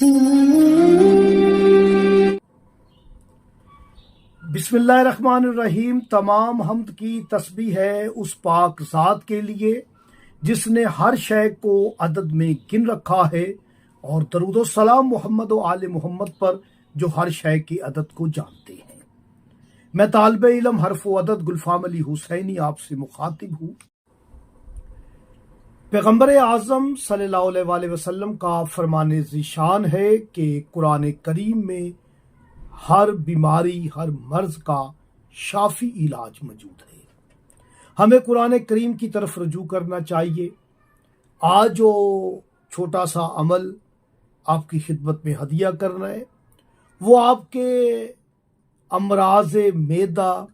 बिस्मिल्लाहिर्रहमानिर्रहीम। तमाम हम्द की तस्बीह है उस पाक ज़ात के लिए जिसने हर शय को अदद में गिन रखा है, और दरूद सलाम मोहम्मद व आले मोहम्मद पर जो हर शय की अदद को जानते हैं। मैं तालिबे इल्म हर्फ व अदद गुलफाम अली हुसैनी आपसे मुखातिब हूँ। पैगम्बर आज़म सल्लल्लाहु अलैहि वसल्लम का फरमाने ज़िशान है कि कुरान करीम में हर बीमारी, हर मर्ज का शाफी इलाज मौजूद है। हमें कुरान करीम की तरफ रुजू करना चाहिए। आज जो छोटा सा अमल आपकी खिदमत में हदिया करना है, वो आपके अमराज मैदा,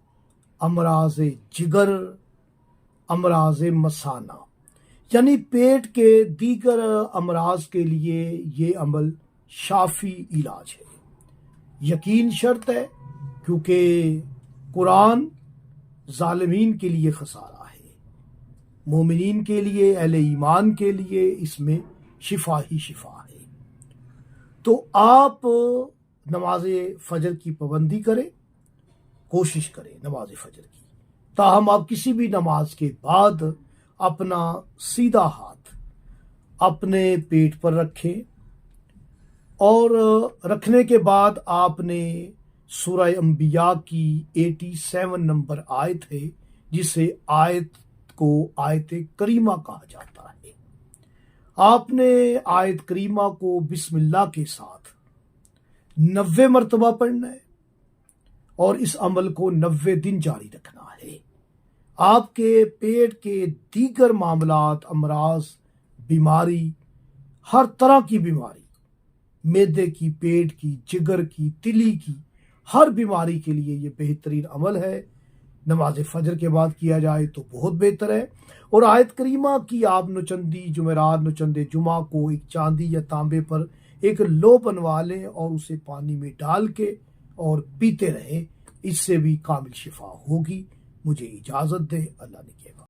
अमराज जिगर, अमराज मसाना यानी पेट के दीगर अमराज के लिए ये अमल शाफी इलाज है। यकीन शर्त है, क्योंकि कुरान जालिमीन के लिए खसारा है, मोमिनीन के लिए, अहले ईमान के लिए इसमें शिफा ही शिफा है। तो आप नमाज फजर की पाबंदी करें, कोशिश करें नमाज फजर की। ताहम आप किसी भी नमाज के बाद अपना सीधा हाथ अपने पेट पर रखें, और रखने के बाद आपने सूरह अंबिया की 87 नंबर आयत है, जिसे आयत को आयत करीमा कहा जाता है। आपने आयत करीमा को बिस्मिल्लाह के साथ 90 मरतबा पढ़ना है, और इस अमल को 90 दिन जारी रखना है। आपके पेट के दीगर मामलात, अमराज, बीमारी, हर तरह की बीमारी, मैदे की, पेट की, जिगर की, तिली की, हर बीमारी के लिए ये बेहतरीन अमल है। नमाज फजर के बाद किया जाए तो बहुत बेहतर है। और आयत करीमा की आप नुचंदी जुमेरात, नुचंदे जुमा को एक चांदी या तांबे पर एक लो बनवा लें और उसे पानी में डाल के और पीते रहें। इससे भी कामिल शिफा होगी। मुझे इजाज़त दें। अल्लाह ने किया।